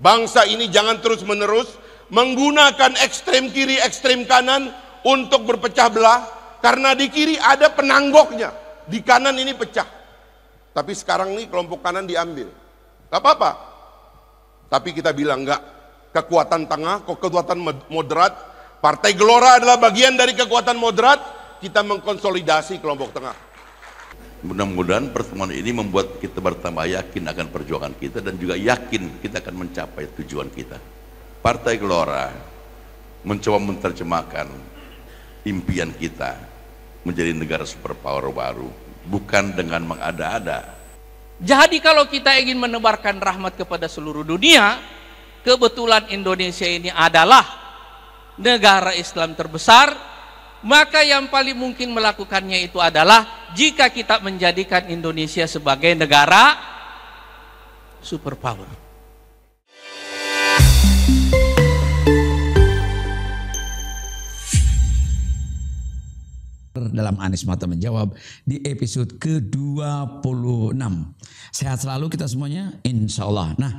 Bangsa ini jangan terus-menerus menggunakan ekstrem kiri, ekstrem kanan untuk berpecah belah. Karena di kiri ada penanggoknya, di kanan ini pecah. Tapi sekarang nih kelompok kanan diambil. Gak apa-apa. Tapi kita bilang enggak. Kekuatan tengah, kekuatan moderat. Partai Gelora adalah bagian dari kekuatan moderat. Kita mengkonsolidasi kelompok tengah. Mudah-mudahan pertemuan ini membuat kita bertambah yakin akan perjuangan kita dan juga yakin kita akan mencapai tujuan kita. Partai Gelora mencoba menerjemahkan impian kita menjadi negara superpower baru, bukan dengan mengada-ada. Jadi kalau kita ingin menebarkan rahmat kepada seluruh dunia, kebetulan Indonesia ini adalah negara Islam terbesar, maka yang paling mungkin melakukannya itu adalah jika kita menjadikan Indonesia sebagai negara superpower. Dalam Anies Mata Menjawab di episode ke-26. Sehat selalu kita semuanya, insya Allah. Nah,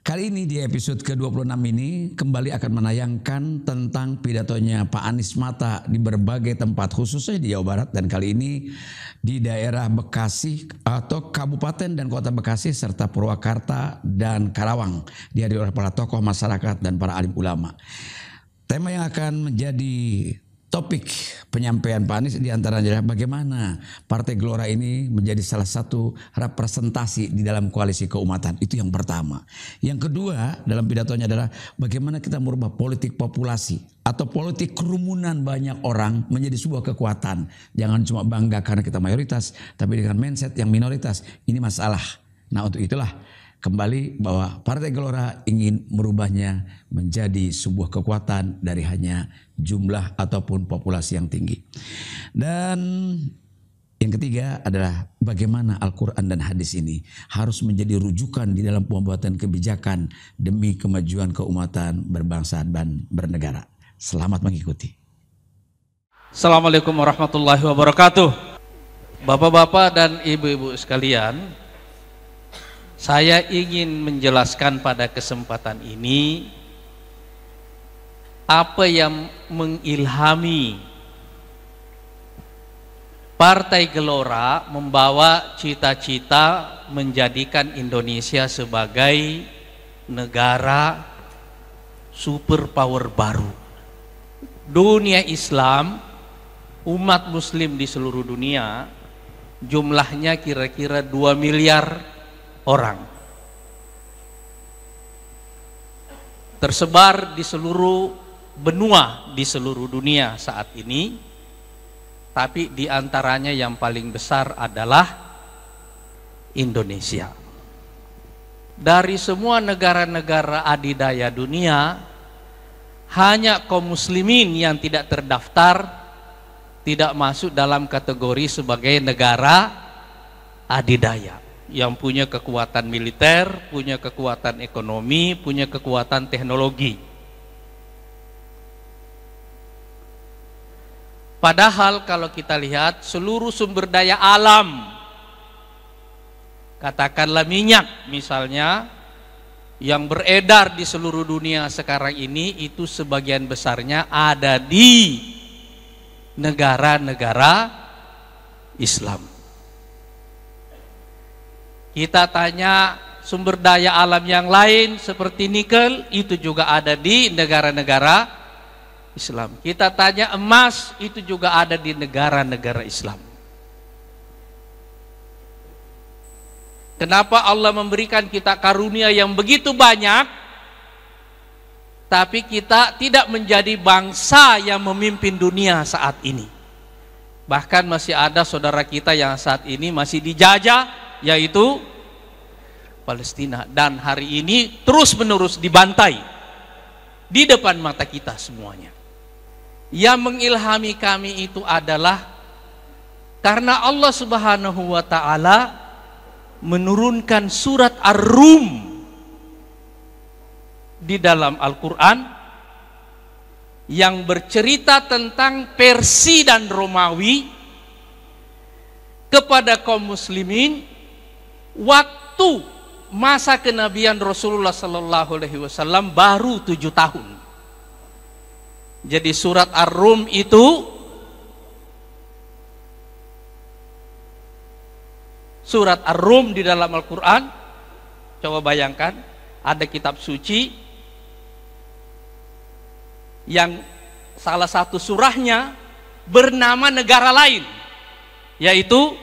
kali ini di episode ke-26 ini kembali akan menayangkan tentang pidatonya Pak Anies Mata di berbagai tempat, khususnya di Jawa Barat, dan kali ini di daerah Bekasi atau Kabupaten dan Kota Bekasi serta Purwakarta dan Karawang, dihadiri oleh para tokoh masyarakat dan para alim ulama. Tema yang akan menjadi topik penyampaian Pak Anies diantaranya adalah bagaimana Partai Gelora ini menjadi salah satu representasi di dalam koalisi keumatan. Itu yang pertama. Yang kedua dalam pidatonya adalah bagaimana kita merubah politik populasi atau politik kerumunan banyak orang menjadi sebuah kekuatan. Jangan cuma bangga karena kita mayoritas, tapi dengan mindset yang minoritas. Ini masalah. Nah, untuk itulah kembali bahwa Partai Gelora ingin merubahnya menjadi sebuah kekuatan dari hanya jumlah ataupun populasi yang tinggi. Dan yang ketiga adalah bagaimana Al-Quran dan hadis ini harus menjadi rujukan di dalam pembuatan kebijakan demi kemajuan keumatan, berbangsa dan bernegara. Selamat mengikuti. Assalamualaikum warahmatullahi wabarakatuh. Bapak-bapak dan ibu-ibu sekalian, saya ingin menjelaskan pada kesempatan ini apa yang mengilhami Partai Gelora membawa cita-cita menjadikan Indonesia sebagai negara superpower baru. Dunia Islam, umat muslim di seluruh dunia, jumlahnya kira-kira 2 miliar orang, tersebar di seluruh benua di seluruh dunia saat ini, tapi diantaranya yang paling besar adalah Indonesia. Dari semua negara-negara adidaya dunia, hanya kaum muslimin yang tidak terdaftar, tidak masuk dalam kategori sebagai negara adidaya, yang punya kekuatan militer, punya kekuatan ekonomi, punya kekuatan teknologi. Padahal kalau kita lihat seluruh sumber daya alam, katakanlah minyak misalnya, yang beredar di seluruh dunia sekarang ini, itu sebagian besarnya ada di negara-negara Islam. Kita tanya sumber daya alam yang lain seperti nikel, itu juga ada di negara-negara Islam. Kita tanya emas, itu juga ada di negara-negara Islam. Kenapa Allah memberikan kita karunia yang begitu banyak, tapi kita tidak menjadi bangsa yang memimpin dunia saat ini? Bahkan masih ada saudara kita yang saat ini masih dijajah, yaitu Palestina, dan hari ini terus-menerus dibantai di depan mata kita semuanya. Yang mengilhami kami itu adalah karena Allah Subhanahu wa ta'ala menurunkan surat Ar-Rum di dalam Al-Quran yang bercerita tentang Persia dan Romawi kepada kaum muslimin waktu masa kenabian Rasulullah Sallallahu Alaihi Wasallam baru 7 tahun. Jadi surat Ar-Rum itu di dalam Al-Quran, coba bayangkan, ada kitab suci yang salah satu surahnya bernama negara lain, yaitu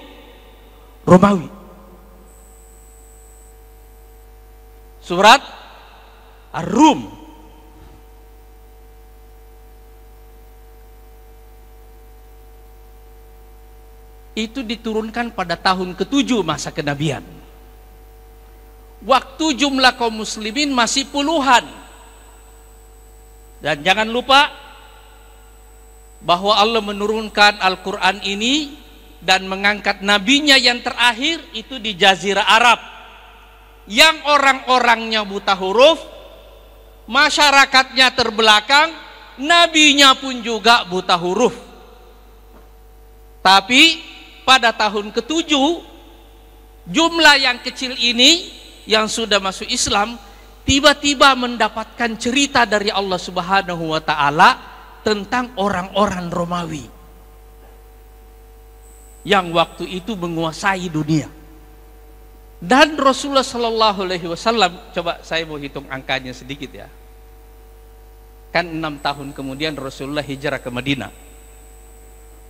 Romawi. Surat Ar-Rum. Itu diturunkan pada tahun ke-7 masa kenabian. Waktu jumlah kaum muslimin masih puluhan. Dan jangan lupa bahwa Allah menurunkan Al-Quran ini dan mengangkat nabinya yang terakhir itu di Jazirah Arab, yang orang-orangnya buta huruf, masyarakatnya terbelakang, nabinya pun juga buta huruf. Tapi pada tahun ke-7, jumlah yang kecil ini yang sudah masuk Islam tiba-tiba mendapatkan cerita dari Allah Subhanahu wa Ta'ala tentang orang-orang Romawi yang waktu itu menguasai dunia. Dan Rasulullah Sallallahu Alaihi Wasallam, coba saya mau hitung angkanya sedikit ya. Kan 6 tahun kemudian Rasulullah hijrah ke Madinah.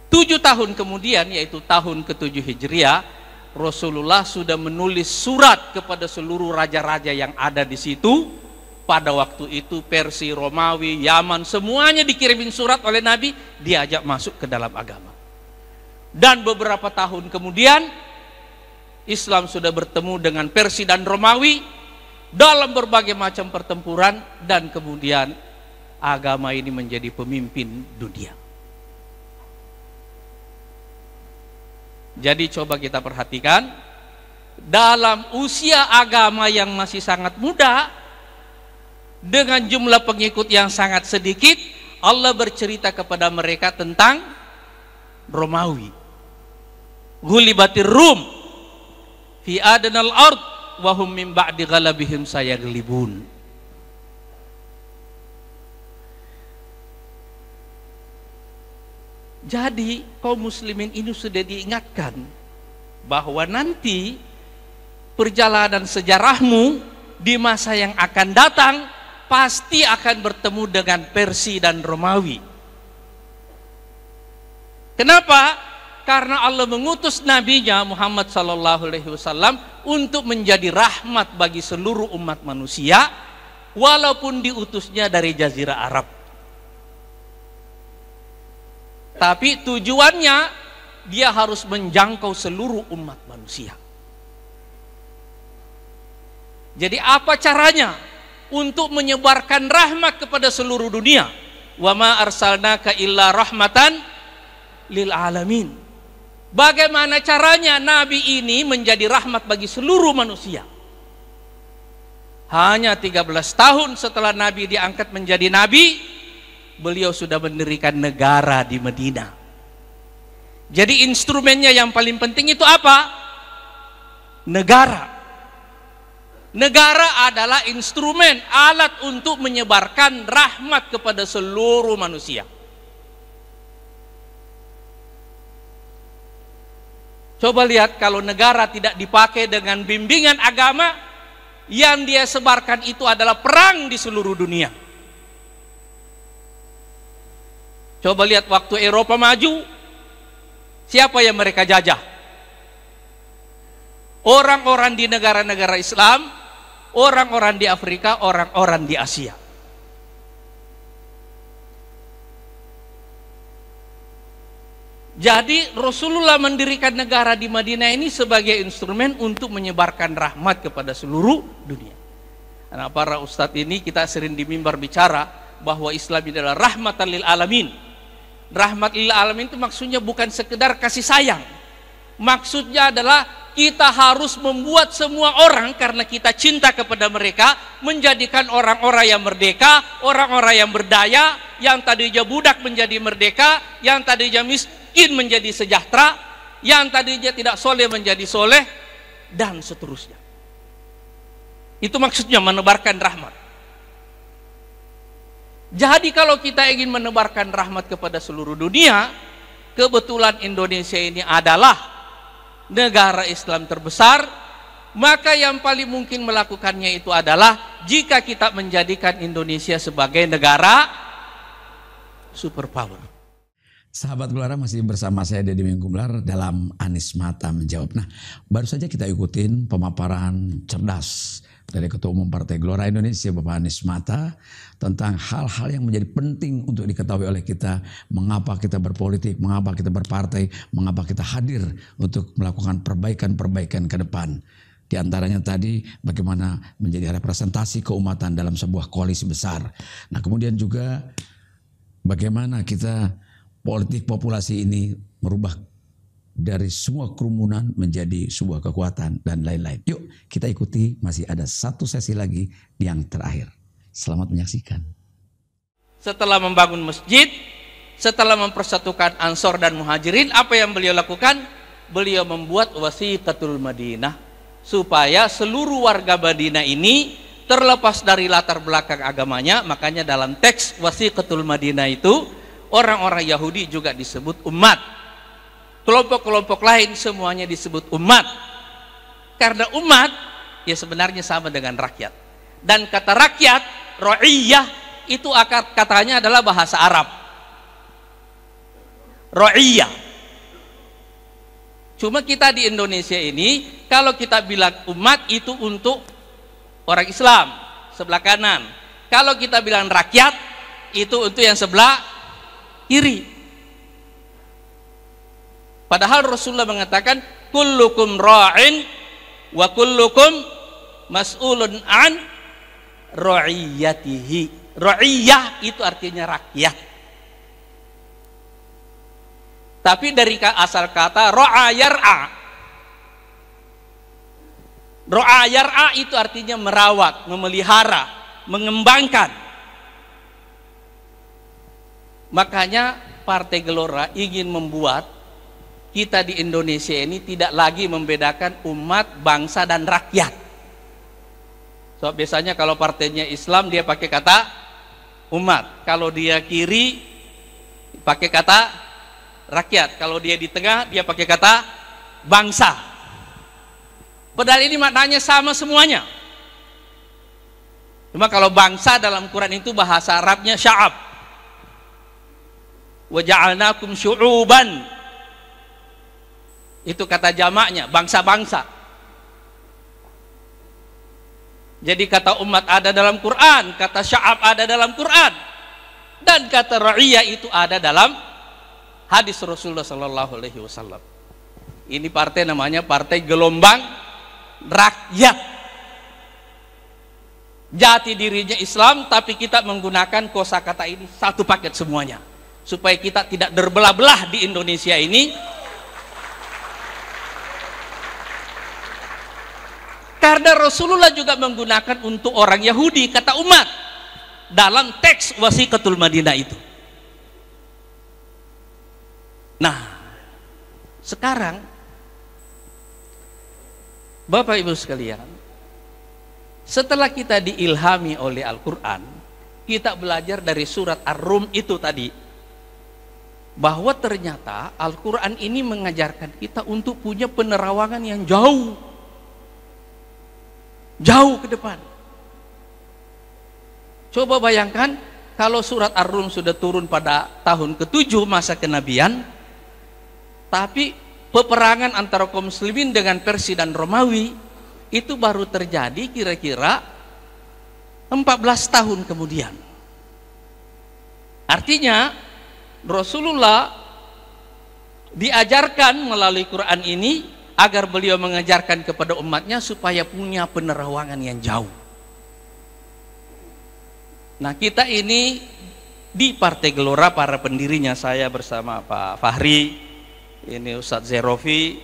7 tahun kemudian, yaitu tahun ke-7 Hijriah, Rasulullah sudah menulis surat kepada seluruh raja-raja yang ada di situ. Pada waktu itu Persia, Romawi, Yaman, semuanya dikirimin surat oleh Nabi, diajak masuk ke dalam agama. Dan beberapa tahun kemudian Islam sudah bertemu dengan Persia dan Romawi dalam berbagai macam pertempuran, dan kemudian agama ini menjadi pemimpin dunia. Jadi coba kita perhatikan, dalam usia agama yang masih sangat muda, dengan jumlah pengikut yang sangat sedikit, Allah bercerita kepada mereka tentang Romawi. Ghulibatir Rum fi adnal ard wa hum min ba'di ghalabihim sayaglibun. Jadi kaum muslimin ini sudah diingatkan bahwa nanti perjalanan sejarahmu di masa yang akan datang pasti akan bertemu dengan Persia dan Romawi. Kenapa? Karena Allah mengutus nabinya Muhammad sallallahu alaihi wasallam untuk menjadi rahmat bagi seluruh umat manusia, walaupun diutusnya dari Jazirah Arab. Tapi tujuannya dia harus menjangkau seluruh umat manusia. Jadi apa caranya untuk menyebarkan rahmat kepada seluruh dunia? Wa ma arsalnaka illa rahmatan lil alamin. Bagaimana caranya Nabi ini menjadi rahmat bagi seluruh manusia? Hanya 13 tahun setelah Nabi diangkat menjadi Nabi, beliau sudah mendirikan negara di Madinah. Jadi instrumennya yang paling penting itu apa? Negara. Negara adalah instrumen, alat untuk menyebarkan rahmat kepada seluruh manusia. Coba lihat, kalau negara tidak dipakai dengan bimbingan agama, yang dia sebarkan itu adalah perang di seluruh dunia. Coba lihat waktu Eropa maju, siapa yang mereka jajah? Orang-orang di negara-negara Islam, orang-orang di Afrika, orang-orang di Asia. Jadi Rasulullah mendirikan negara di Madinah ini sebagai instrumen untuk menyebarkan rahmat kepada seluruh dunia. Karena para ustadz ini kita sering di mimbar bicara bahwa Islam adalah rahmatan lil alamin. Rahmat lil alamin itu maksudnya bukan sekedar kasih sayang. Maksudnya adalah kita harus membuat semua orang, karena kita cinta kepada mereka, menjadikan orang-orang yang merdeka, orang-orang yang berdaya, yang tadinya budak menjadi merdeka, yang tadinya miskin menjadi sejahtera, yang tadinya tidak soleh menjadi soleh, dan seterusnya. Itu maksudnya menebarkan rahmat. Jadi kalau kita ingin menebarkan rahmat kepada seluruh dunia, kebetulan Indonesia ini adalah negara Islam terbesar, maka yang paling mungkin melakukannya itu adalah jika kita menjadikan Indonesia sebagai negara superpower. Sahabat Gelora, masih bersama saya Deddy Minggular dalam Anies Mata Menjawab. Nah, baru saja kita ikutin pemaparan cerdas dari Ketua Umum Partai Gelora Indonesia Bapak Anies Mata tentang hal-hal yang menjadi penting untuk diketahui oleh kita, mengapa kita berpolitik, mengapa kita berpartai, mengapa kita hadir untuk melakukan perbaikan-perbaikan ke depan. Di antaranya tadi bagaimana menjadi representasi keumatan dalam sebuah koalisi besar. Nah, kemudian juga bagaimana kita politik populasi ini merubah dari semua kerumunan menjadi sebuah kekuatan dan lain-lain. Yuk kita ikuti, masih ada satu sesi lagi yang terakhir. Selamat menyaksikan. Setelah membangun masjid, setelah mempersatukan Ansor dan Muhajirin, apa yang beliau lakukan? Beliau membuat Wasiqatul Madinah supaya seluruh warga Madinah ini terlepas dari latar belakang agamanya. Makanya dalam teks Wasiqatul Madinah itu orang-orang Yahudi juga disebut umat, kelompok-kelompok lain semuanya disebut umat, karena umat ya sebenarnya sama dengan rakyat. Dan kata rakyat, ra'iyah, itu akar katanya adalah bahasa Arab, ra'iyah. Cuma kita di Indonesia ini kalau kita bilang umat itu untuk orang Islam sebelah kanan, kalau kita bilang rakyat itu untuk yang sebelah kiri. Padahal Rasulullah mengatakan kullukum ra'in wa kullukum mas'ulun an ra'iyatihi. Ra'iyah itu artinya rakyat. Tapi dari asal kata ra'a yar'a. Ra'a yar'a itu artinya merawat, memelihara, mengembangkan. Makanya Partai Gelora ingin membuat kita di Indonesia ini tidak lagi membedakan umat, bangsa, dan rakyat. So, biasanya kalau partainya Islam dia pakai kata umat, kalau dia kiri pakai kata rakyat, kalau dia di tengah dia pakai kata bangsa. Padahal ini maknanya sama semuanya. Cuma kalau bangsa dalam Quran itu bahasa Arabnya sya'ab. Wa ja'alnakum syu'uban, itu kata jamaknya, bangsa-bangsa. Jadi kata umat ada dalam Quran, kata sya'ab ada dalam Quran, dan kata ra'iyah itu ada dalam hadis Rasulullah sallallahu alaihi wasallam. Ini partai namanya partai gelombang rakyat. Jati dirinya Islam, tapi kita menggunakan kosakata ini satu paket semuanya, supaya kita tidak berbelah-belah di Indonesia ini. Karena Rasulullah juga menggunakan untuk orang Yahudi kata umat dalam teks Wasiqatul Madinah itu. Nah, sekarang Bapak Ibu sekalian, setelah kita diilhami oleh Al-Quran, kita belajar dari surat Ar-Rum itu tadi, bahwa ternyata Al-Quran ini mengajarkan kita untuk punya penerawangan yang jauh ke depan. Coba bayangkan kalau surat Ar-Rum sudah turun pada tahun ke-7 masa kenabian, tapi peperangan antara kaum muslimin dengan Persia dan Romawi itu baru terjadi kira-kira 14 tahun kemudian. Artinya Rasulullah diajarkan melalui Quran ini agar beliau mengajarkan kepada umatnya supaya punya penerawangan yang jauh. Nah, kita ini di Partai Gelora, para pendirinya, saya bersama Pak Fahri, ini Ustadz Zerofi,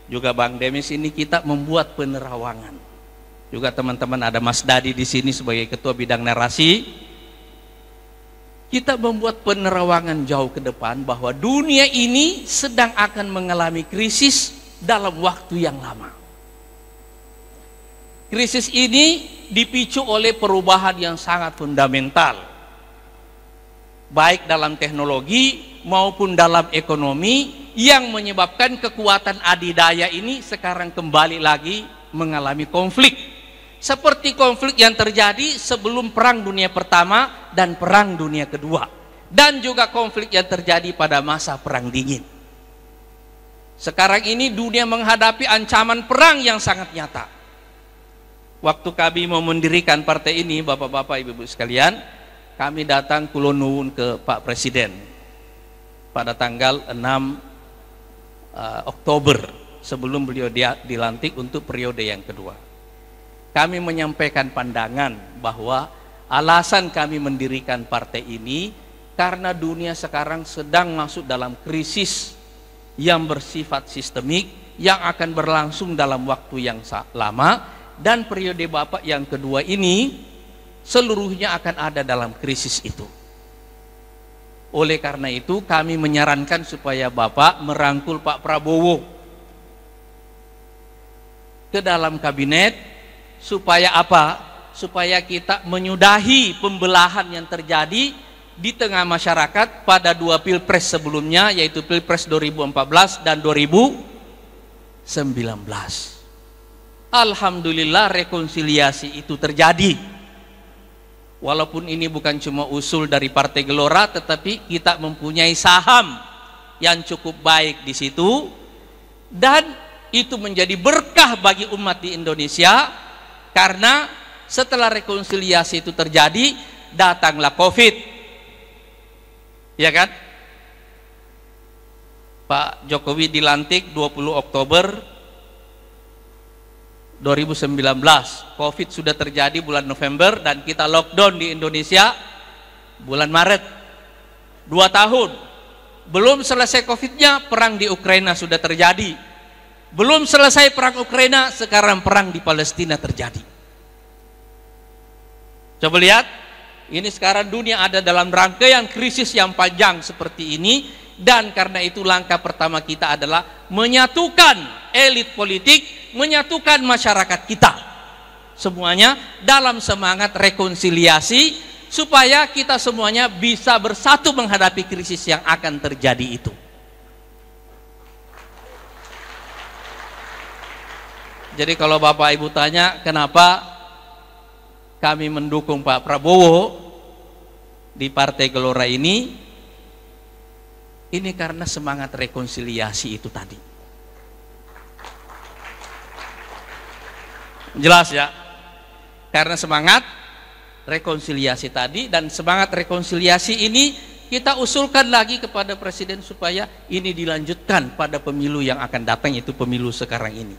juga Bang Demis, ini kita membuat penerawangan. Juga teman-teman ada Mas Dadi di sini sebagai ketua bidang narasi. Kita membuat penerawangan jauh ke depan bahwa dunia ini sedang akan mengalami krisis dalam waktu yang lama. Krisis ini dipicu oleh perubahan yang sangat fundamental, baik dalam teknologi maupun dalam ekonomi, yang menyebabkan kekuatan adidaya ini sekarang kembali lagi mengalami konflik. Seperti konflik yang terjadi sebelum Perang Dunia Pertama dan Perang Dunia Kedua, dan juga konflik yang terjadi pada masa Perang Dingin. Sekarang ini dunia menghadapi ancaman perang yang sangat nyata. Waktu kami mau mendirikan partai ini, bapak-bapak, ibu-ibu sekalian, kami datang kulon nuwun ke Pak Presiden pada tanggal 6 Oktober sebelum beliau dilantik untuk periode yang kedua. Kami menyampaikan pandangan bahwa alasan kami mendirikan partai ini karena dunia sekarang sedang masuk dalam krisis yang bersifat sistemik yang akan berlangsung dalam waktu yang lama, dan periode Bapak yang kedua ini seluruhnya akan ada dalam krisis itu. Oleh karena itu kami menyarankan supaya Bapak merangkul Pak Prabowo ke dalam kabinet. Supaya apa? Supaya kita menyudahi pembelahan yang terjadi di tengah masyarakat pada dua pilpres sebelumnya, yaitu pilpres 2014 dan 2019. Alhamdulillah rekonsiliasi itu terjadi. Walaupun ini bukan cuma usul dari Partai Gelora, tetapi kita mempunyai saham yang cukup baik di situ, dan itu menjadi berkah bagi umat di Indonesia. Karena setelah rekonsiliasi itu terjadi, datanglah COVID, ya kan? Pak Jokowi dilantik 20 Oktober 2019, COVID sudah terjadi bulan November, dan kita lockdown di Indonesia bulan Maret. 2 tahun belum selesai COVID-nya, perang di Ukraina sudah terjadi. Belum selesai perang Ukraina, sekarang perang di Palestina terjadi. Coba lihat, ini sekarang dunia ada dalam rangkaian krisis yang panjang seperti ini, dan karena itu langkah pertama kita adalah menyatukan elit politik, menyatukan masyarakat kita semuanya dalam semangat rekonsiliasi, supaya kita semuanya bisa bersatu menghadapi krisis yang akan terjadi itu. Jadi kalau Bapak Ibu tanya kenapa kami mendukung Pak Prabowo di Partai Gelora ini karena semangat rekonsiliasi itu tadi. Jelas ya? Karena semangat rekonsiliasi tadi, dan semangat rekonsiliasi ini kita usulkan lagi kepada Presiden supaya ini dilanjutkan pada pemilu yang akan datang, yaitu pemilu sekarang ini.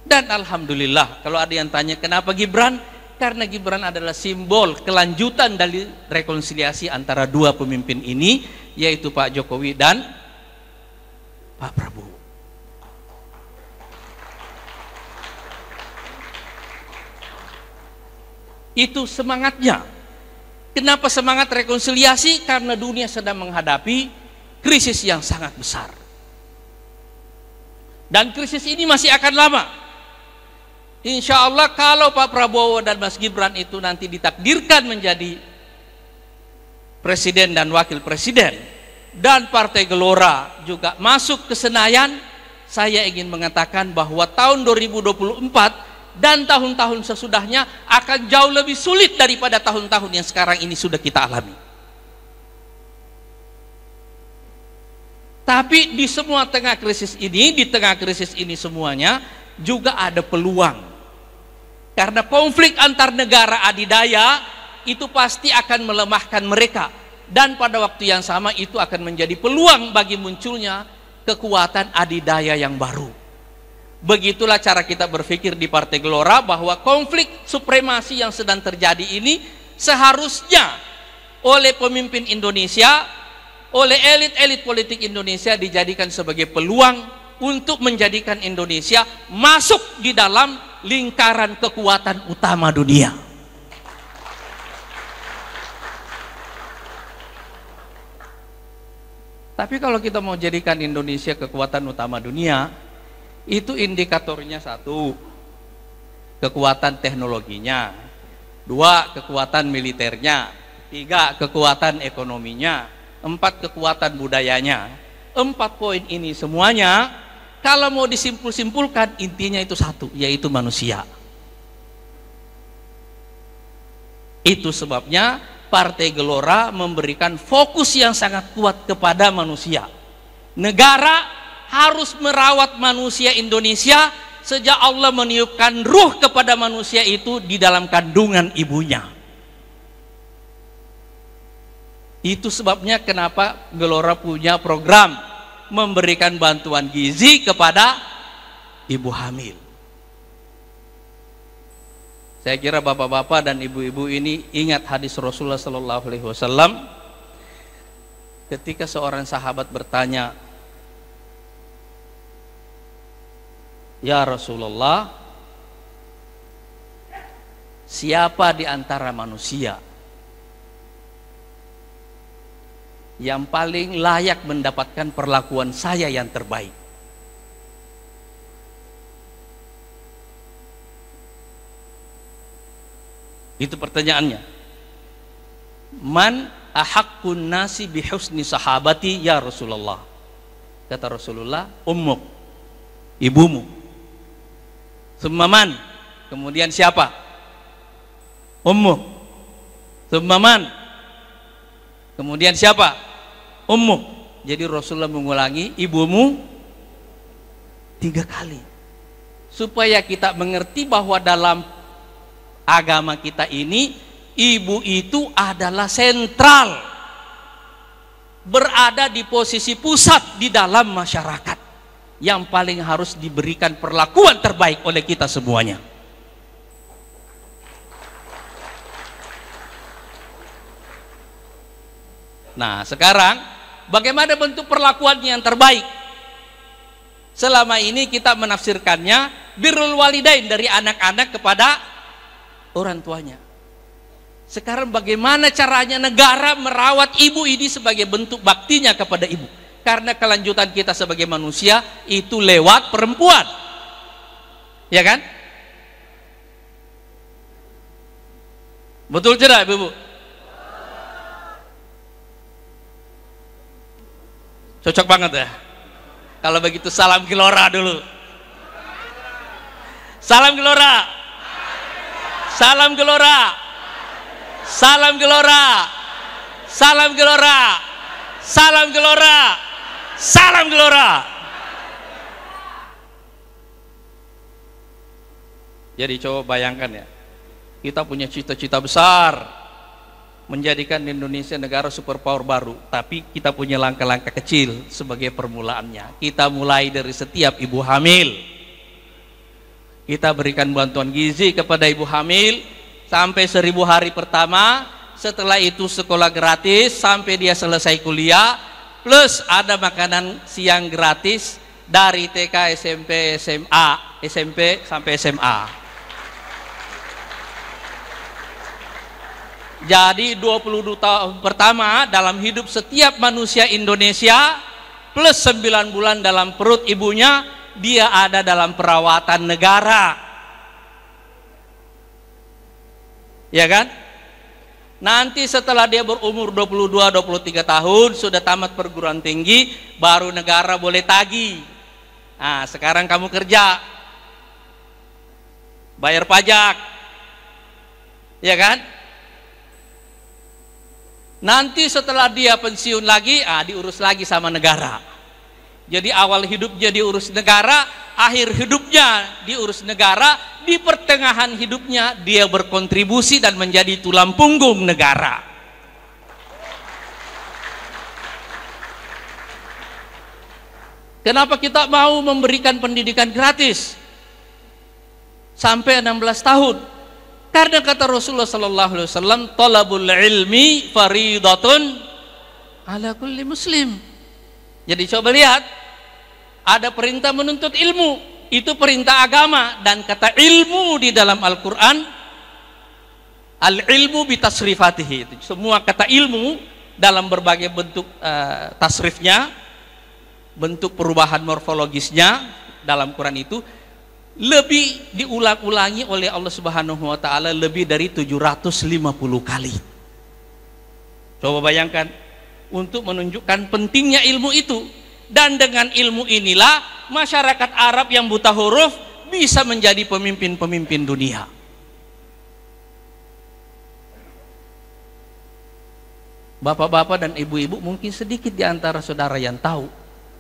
Dan alhamdulillah, kalau ada yang tanya kenapa Gibran? Karena Gibran adalah simbol kelanjutan dari rekonsiliasi antara dua pemimpin ini, yaitu Pak Jokowi dan Pak Prabowo. Itu semangatnya. Kenapa semangat rekonsiliasi? Karena dunia sedang menghadapi krisis yang sangat besar. Dan krisis ini masih akan lama. Insya Allah kalau Pak Prabowo dan Mas Gibran itu nanti ditakdirkan menjadi presiden dan wakil presiden, dan Partai Gelora juga masuk ke Senayan, saya ingin mengatakan bahwa tahun 2024 dan tahun-tahun sesudahnya akan jauh lebih sulit daripada tahun-tahun yang sekarang ini sudah kita alami. Tapi di semua tengah krisis ini, di tengah krisis ini semuanya juga ada peluang. Karena konflik antar negara adidaya itu pasti akan melemahkan mereka, dan pada waktu yang sama itu akan menjadi peluang bagi munculnya kekuatan adidaya yang baru. Begitulah cara kita berpikir di Partai Gelora, bahwa konflik supremasi yang sedang terjadi ini seharusnya oleh pemimpin Indonesia, oleh elit-elit politik Indonesia dijadikan sebagai peluang untuk menjadikan Indonesia masuk di dalam lingkaran kekuatan utama dunia. Tapi kalau kita mau jadikan Indonesia kekuatan utama dunia, itu indikatornya satu, kekuatan teknologinya, 2 kekuatan militernya, 3 kekuatan ekonominya, 4 kekuatan budayanya. 4 poin ini semuanya kalau mau disimpul-simpulkan intinya itu satu, yaitu manusia. Itu sebabnya Partai Gelora memberikan fokus yang sangat kuat kepada manusia. Negara harus merawat manusia Indonesia sejak Allah meniupkan ruh kepada manusia itu di dalam kandungan ibunya. Itu sebabnya kenapa Gelora punya program memberikan bantuan gizi kepada ibu hamil. Saya kira bapak-bapak dan ibu-ibu ini ingat hadis Rasulullah Sallallahu Alaihi Wasallam ketika seorang sahabat bertanya, "Ya Rasulullah, siapa di antara manusia yang paling layak mendapatkan perlakuan saya yang terbaik?" Itu pertanyaannya. Man ahaqqun nasi bihusni sahabati ya Rasulullah. Kata Rasulullah, ummuk, ibumu. Tsumma man? Kemudian siapa? Ummuk. Tsumma man? Kemudian siapa? Ummuk. Jadi Rasulullah mengulangi ibumu 3 kali. Supaya kita mengerti bahwa dalam agama kita ini ibu itu adalah sentral, berada di posisi pusat di dalam masyarakat yang paling harus diberikan perlakuan terbaik oleh kita semuanya. Nah sekarang bagaimana bentuk perlakuannya yang terbaik? Selama ini kita menafsirkannya birrul walidain, dari anak-anak kepada orang tuanya. Sekarang bagaimana caranya negara merawat ibu ini sebagai bentuk baktinya kepada ibu? Karena kelanjutan kita sebagai manusia itu lewat perempuan, ya kan? Betul tidak ibu? Cocok banget ya. Kalau begitu salam Gelora dulu. Salam Gelora. Salam Gelora. Salam Gelora. Salam Gelora. Salam Gelora. Salam Gelora. Jadi coba bayangkan ya, kita punya cita-cita besar menjadikan Indonesia negara superpower baru, tapi kita punya langkah-langkah kecil sebagai permulaannya. Kita mulai dari setiap ibu hamil. Kita berikan bantuan gizi kepada ibu hamil sampai 1000 hari pertama. Setelah itu sekolah gratis sampai dia selesai kuliah, plus ada makanan siang gratis dari TK, SMP, SMA, SMP sampai SMA. Jadi 22 tahun pertama dalam hidup setiap manusia Indonesia plus 9 bulan dalam perut ibunya, dia ada dalam perawatan negara, ya kan? Nanti setelah dia berumur 22-23 tahun sudah tamat perguruan tinggi, baru negara boleh tagih. Nah sekarang kamu kerja, bayar pajak, ya kan? Nanti setelah dia pensiun lagi, diurus lagi sama negara. Jadi awal hidupnya diurus negara, akhir hidupnya diurus negara, di pertengahan hidupnya dia berkontribusi dan menjadi tulang punggung negara. Kenapa kita mau memberikan pendidikan gratis sampai 16 tahun? Karena kata Rasulullah Sallallahu Alaihi Wasallam, talabul ilmi faridatun ala kulli muslim. Jadi coba lihat, ada perintah menuntut ilmu, itu perintah agama, dan kata ilmu di dalam Al-Quran, al-ilmu bitasrifatihi, itu semua kata ilmu dalam berbagai bentuk tasrifnya, bentuk perubahan morfologisnya dalam Quran itu lebih diulang-ulangi oleh Allah Subhanahu wa taala lebih dari 750 kali. Coba bayangkan, untuk menunjukkan pentingnya ilmu itu. Dan dengan ilmu inilah masyarakat Arab yang buta huruf bisa menjadi pemimpin-pemimpin dunia. Bapak-bapak dan ibu-ibu, mungkin sedikit di antara saudara yang tahu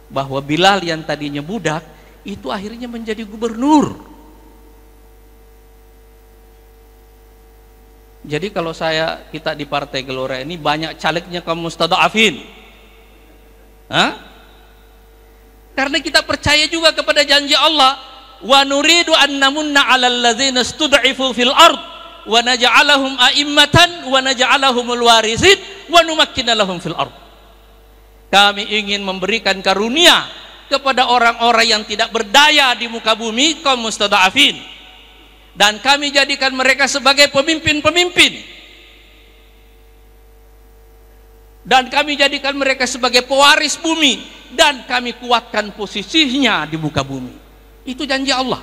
bahwa Bilal yang tadinya budak itu akhirnya menjadi gubernur. Jadi kalau kita di Partai Gelora ini banyak calegnya kaum mustadhafin. Karena kita percaya juga kepada janji Allah, wa nuridu an namunna 'alal ladzina istud'ifu fil ard wa naj'alahum a'immatan wa naj'alahumul warithin wa numakkina lahum fil ard. Kami ingin memberikan karunia kepada orang-orang yang tidak berdaya di muka bumi, kaum mustadhafin, dan kami jadikan mereka sebagai pemimpin-pemimpin, dan kami jadikan mereka sebagai pewaris bumi, dan kami kuatkan posisinya di muka bumi. Itu janji Allah.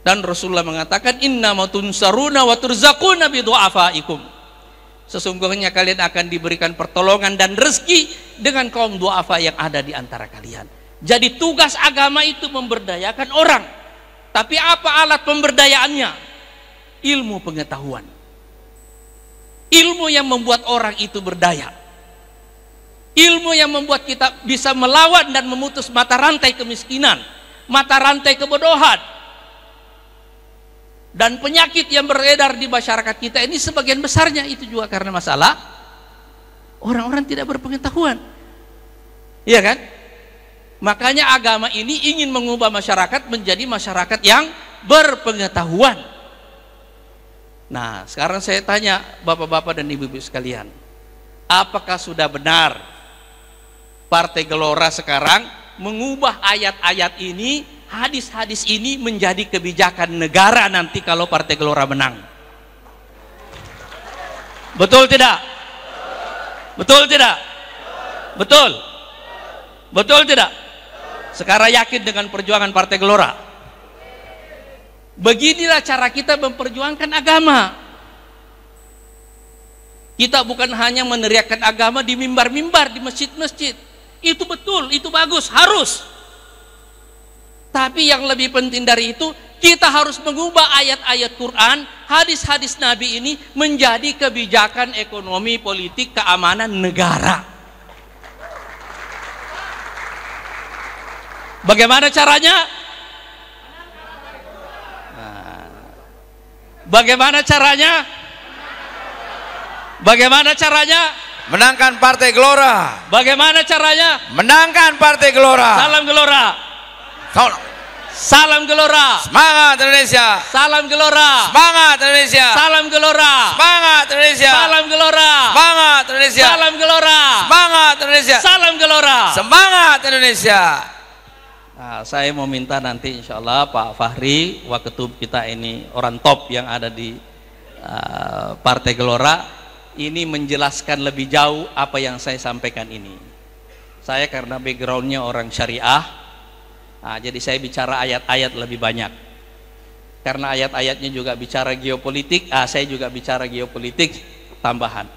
Dan Rasulullah mengatakan, innama tunsaruna wa turzaquna bi du'afaikum. Sesungguhnya kalian akan diberikan pertolongan dan rezeki dengan kaum du'afa yang ada di antara kalian. Jadi tugas agama itu memberdayakan orang. Tapi apa alat pemberdayaannya? Ilmu pengetahuan. Ilmu yang membuat orang itu berdaya. Ilmu yang membuat kita bisa melawan dan memutus mata rantai kemiskinan, mata rantai kebodohan, dan penyakit yang beredar di masyarakat kita ini. Sebagian besarnya itu juga karena masalah orang-orang tidak berpengetahuan. Iya kan? Makanya agama ini ingin mengubah masyarakat menjadi masyarakat yang berpengetahuan. Nah, sekarang saya tanya bapak-bapak dan ibu-ibu sekalian, apakah sudah benar Partai Gelora sekarang mengubah ayat-ayat ini, hadis-hadis ini menjadi kebijakan negara nanti kalau Partai Gelora menang? Betul tidak? Betul tidak? Betul? Betul tidak? Sekarang yakin dengan perjuangan Partai Gelora? Beginilah cara kita memperjuangkan agama. Kita bukan hanya meneriakkan agama di mimbar-mimbar, di masjid-masjid. Itu betul, itu bagus, harus. Tapi yang lebih penting dari itu, kita harus mengubah ayat-ayat Quran, hadis-hadis Nabi ini menjadi kebijakan ekonomi, politik, keamanan negara. Bagaimana caranya? Bagaimana caranya? Bagaimana caranya? Menangkan Partai Gelora. Bagaimana caranya? Menangkan Partai Gelora. Salam Gelora. Salam Gelora. Semangat Indonesia. Salam Gelora. Semangat Indonesia. Salam Gelora. Semangat Indonesia. Salam Gelora. Semangat Indonesia. Salam Gelora. Semangat Indonesia. Salam Gelora. Semangat Indonesia. Nah, saya mau minta nanti insya Allah Pak Fahri, Waketum kita ini orang top yang ada di Partai Gelora, ini menjelaskan lebih jauh apa yang saya sampaikan ini. Saya karena backgroundnya orang syariah, jadi saya bicara ayat-ayat lebih banyak. Karena ayat-ayatnya juga bicara geopolitik, saya juga bicara geopolitik tambahan.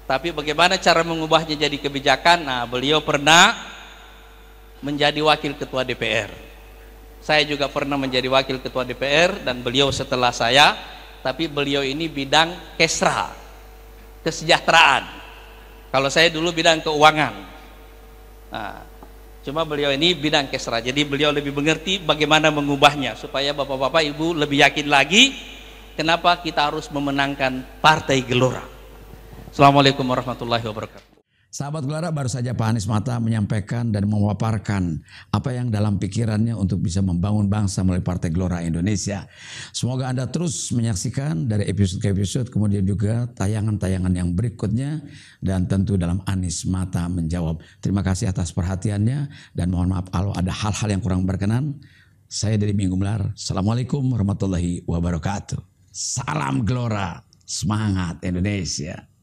Tapi bagaimana cara mengubahnya jadi kebijakan? Nah, beliau pernah menjadi wakil ketua DPR. Saya juga pernah menjadi wakil ketua DPR dan beliau setelah saya, tapi beliau ini bidang kesra, kesejahteraan. Kalau saya dulu bidang keuangan. Nah, cuma beliau ini bidang kesra. Jadi beliau lebih mengerti bagaimana mengubahnya supaya bapak-bapak ibu lebih yakin lagi kenapa kita harus memenangkan Partai Gelora. Assalamualaikum warahmatullahi wabarakatuh. Sahabat Gelora, baru saja Pak Anies Mata menyampaikan dan memaparkan apa yang dalam pikirannya untuk bisa membangun bangsa melalui Partai Gelora Indonesia. Semoga Anda terus menyaksikan dari episode ke episode, kemudian juga tayangan-tayangan yang berikutnya, dan tentu dalam Anies Mata Menjawab. Terima kasih atas perhatiannya dan mohon maaf kalau ada hal-hal yang kurang berkenan. Saya dari Minggu Melar. Assalamualaikum warahmatullahi wabarakatuh. Salam Gelora, semangat Indonesia.